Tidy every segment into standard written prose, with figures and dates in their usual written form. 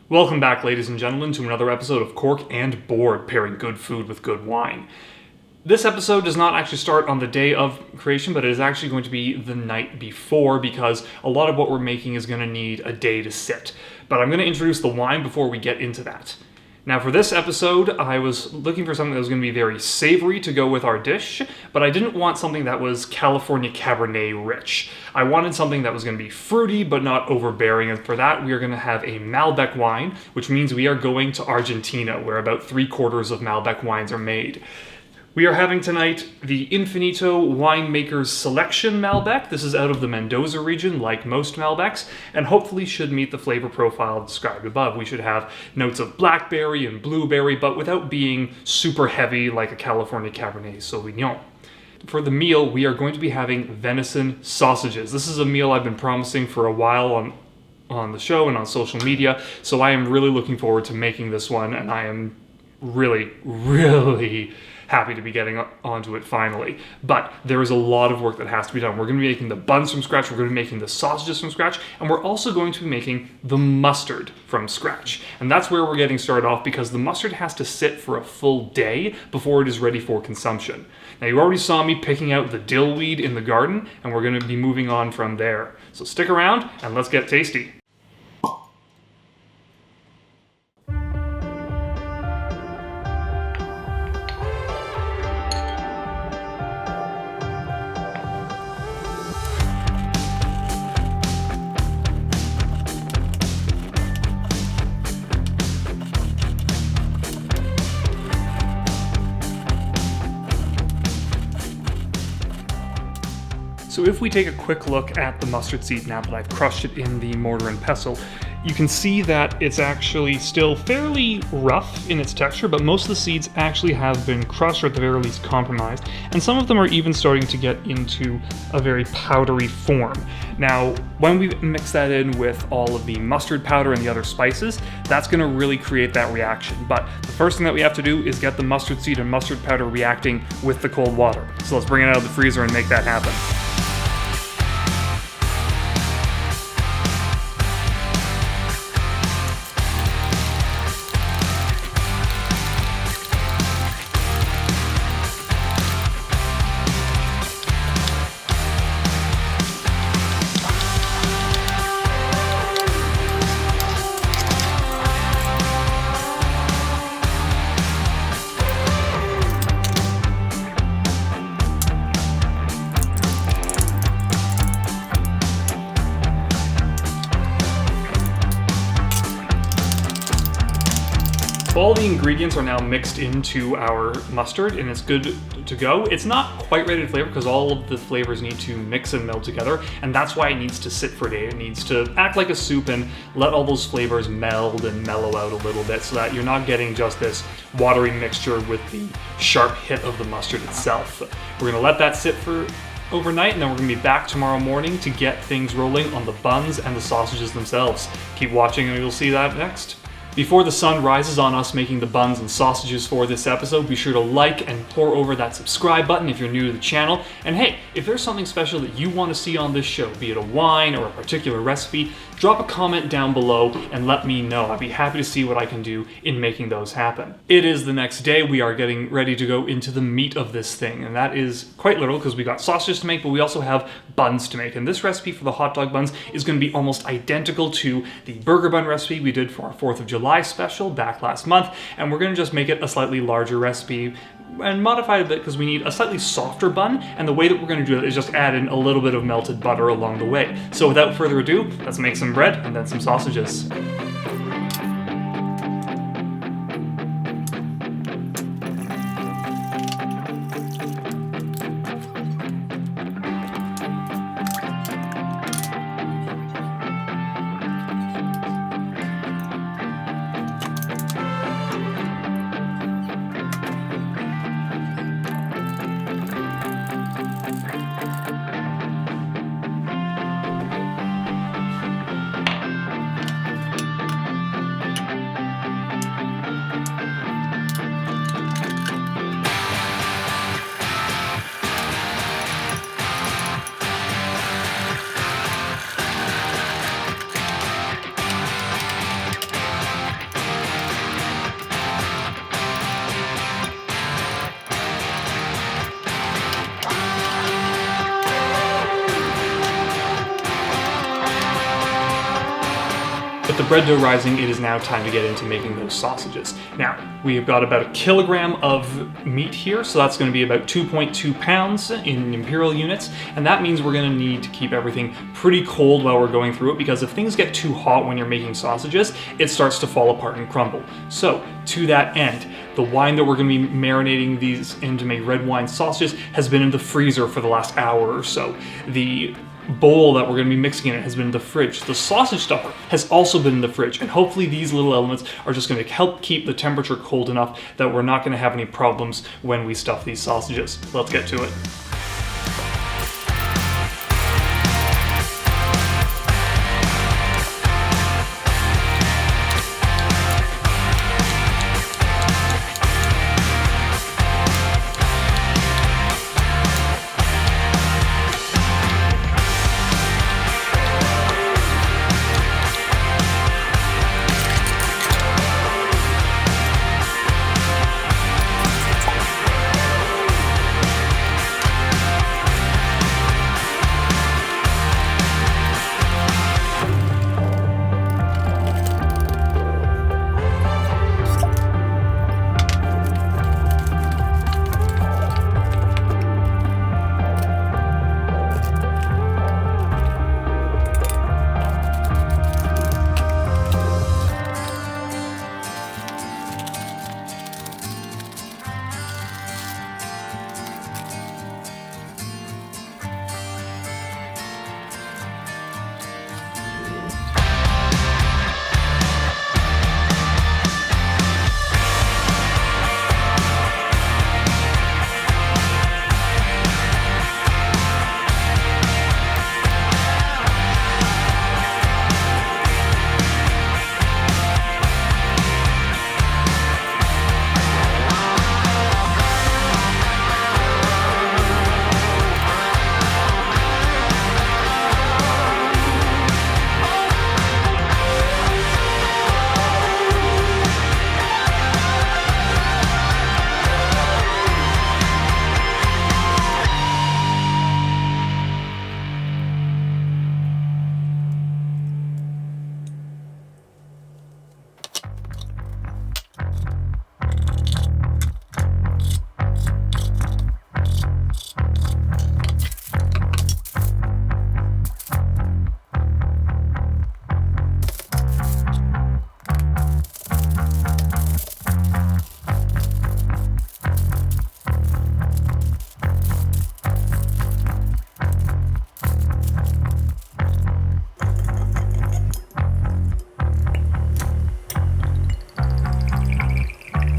Welcome back, ladies and gentlemen, to another episode of Cork Board, pairing good food with good wine. This episode does not actually start on the day of creation, but it is actually going to be the night before, because a lot of what we're making is going to need a day to sit. But I'm going to introduce the wine before we get into that. Now, for this episode, I was looking for something that was going to be very savory to go with our dish, but I didn't want something that was California Cabernet rich. I wanted something that was going to be fruity, but not overbearing, and for that, we are going to have a Malbec wine, which means we are going to Argentina, where about 3/4 of Malbec wines are made. We are having tonight the Infinito Winemaker's Selection Malbec. This is out of the Mendoza region, like most Malbecs, and hopefully should meet the flavor profile described above. We should have notes of blackberry and blueberry, but without being super heavy like a California Cabernet Sauvignon. For the meal, we are going to be having venison sausages. This is a meal I've been promising for a while on the show and on social media, so I am really looking forward to making this one, and I am really happy to be getting onto it finally. But there is a lot of work that has to be done. We're going to be making the buns from scratch, we're going to be making the sausages from scratch, and we're also going to be making the mustard from scratch. And that's where we're getting started off, because the mustard has to sit for a full day before it is ready for consumption. Now, you already saw me picking out the dill weed in the garden, and we're going to be moving on from there. So stick around and let's get tasty. So if we take a quick look at the mustard seed now that I've crushed it in the mortar and pestle, you can see that it's actually still fairly rough in its texture, but most of the seeds actually have been crushed, or at the very least compromised, and some of them are even starting to get into a very powdery form. Now, when we mix that in with all of the mustard powder and the other spices, that's going to really create that reaction. But the first thing that we have to do is get the mustard seed and mustard powder reacting with the cold water. So let's bring it out of the freezer and make that happen. All the ingredients are now mixed into our mustard, and it's good to go. It's not quite ready to flavor because all of the flavors need to mix and meld together, and that's why it needs to sit for a day. It needs to act like a soup and let all those flavors meld and mellow out a little bit, so that you're not getting just this watery mixture with the sharp hit of the mustard itself. We're gonna let that sit for overnight, and then we're going to be back tomorrow morning to get things rolling on the buns and the sausages themselves. Keep watching and you'll see that next. Before the sun rises on us making the buns and sausages for this episode, be sure to like and pour over that subscribe button if you're new to the channel. And hey, if there's something special that you want to see on this show, be it a wine or a particular recipe, drop a comment down below and let me know. I'd be happy to see what I can do in making those happen. It is the next day. We are getting ready to go into the meat of this thing, and that is quite literal because we got sausages to make, but we also have buns to make. And this recipe for the hot dog buns is going to be almost identical to the burger bun recipe we did for our 4th of July special back last month, and we're going to just make it a slightly larger recipe and modify it a bit because we need a slightly softer bun, and the way that we're going to do it is just add in a little bit of melted butter along the way. So without further ado, let's make some bread and then some sausages. With the bread dough rising, it is now time to get into making those sausages. Now, we've got about 1 kilogram of meat here, so that's going to be about 2.2 pounds in imperial units, and that means we're going to need to keep everything pretty cold while we're going through it, because if things get too hot when you're making sausages, it starts to fall apart and crumble. So, to that end, the wine that we're going to be marinating these in to make red wine sausages has been in the freezer for the last hour or so. The bowl that we're going to be mixing in it has been in the fridge. The sausage stuffer has also been in the fridge, and hopefully these little elements are just going to help keep the temperature cold enough that we're not going to have any problems when we stuff these sausages. Let's get to it.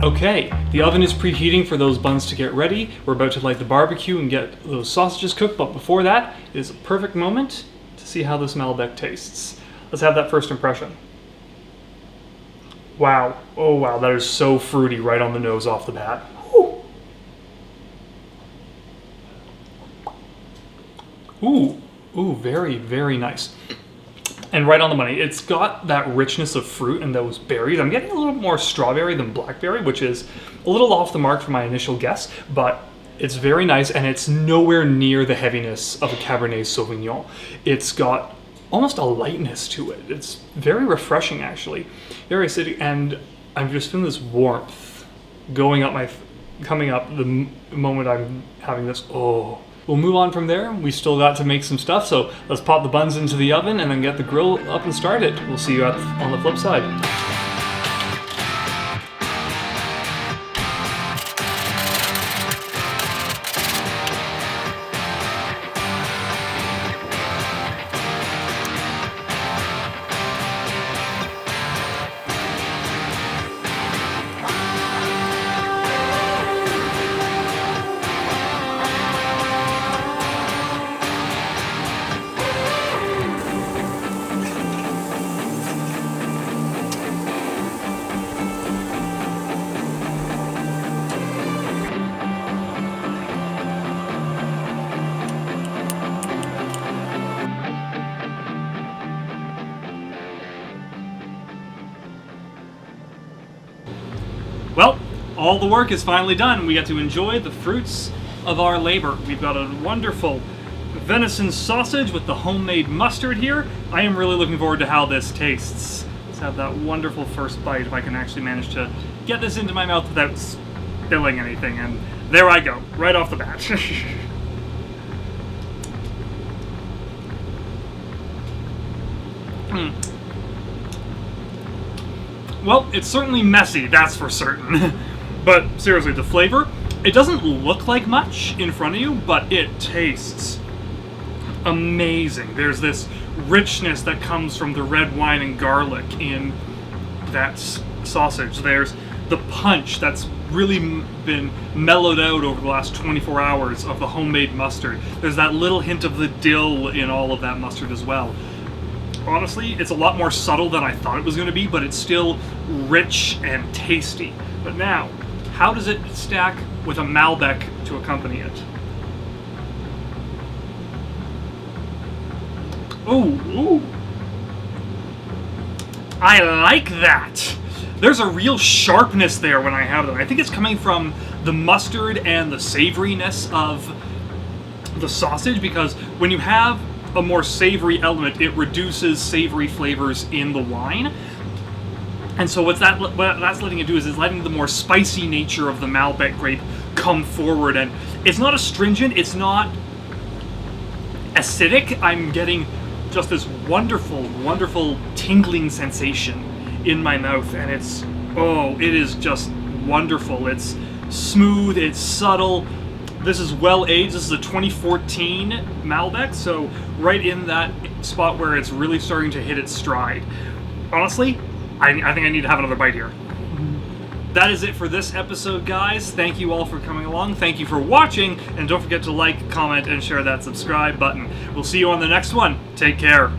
Okay, the oven is preheating for those buns to get ready. We're about to light the barbecue and get those sausages cooked, but before that, it is a perfect moment to see how this Malbec tastes. Let's have that first impression. Wow, oh wow, that is so fruity right on the nose off the bat. Whew. Ooh, very, very nice. And right on the money. It's got that richness of fruit and those berries. I'm getting a little more strawberry than blackberry, which is a little off the mark for my initial guess, but it's very nice, and it's nowhere near the heaviness of a Cabernet Sauvignon. It's got almost a lightness to it. It's very refreshing, actually. Very acidic, and I'm just feeling this warmth coming up the moment I'm having this. Oh. We'll move on from there. We still got to make some stuff, so let's pop the buns into the oven and then get the grill up and started. We'll see you on the flip side. Well, all the work is finally done. We get to enjoy the fruits of our labor. We've got a wonderful venison sausage with the homemade mustard here. I am really looking forward to how this tastes. have that wonderful first bite if I can actually manage to get this into my mouth without spilling anything. And there I go, right off the bat. Well, it's certainly messy, that's for certain. But seriously, the flavor, it doesn't look like much in front of you, but it tastes amazing. There's this richness that comes from the red wine and garlic in that sausage. There's the punch that's really been mellowed out over the last 24 hours of the homemade mustard. There's that little hint of the dill in all of that mustard as well. Honestly, it's a lot more subtle than I thought it was going to be, but it's still rich and tasty. But now, how does it stack with a Malbec to accompany it? Ooh. I like that. There's a real sharpness there when I have them. I think it's coming from the mustard and the savoriness of the sausage, because when you have a more savory element, it reduces savory flavors in the wine. And so what that's letting it do is it's letting the more spicy nature of the Malbec grape come forward. And it's not astringent, it's not acidic. I'm getting just this wonderful, wonderful tingling sensation in my mouth. And it is just wonderful. It's smooth, it's subtle. This is well aged. This is a 2014 Malbec, so right in that spot where it's really starting to hit its stride. Honestly, I think I need to have another bite here. That is it for this episode, guys. Thank you all for coming along. Thank you for watching, and don't forget to like, comment, and share that subscribe button. We'll see you on the next one. Take care.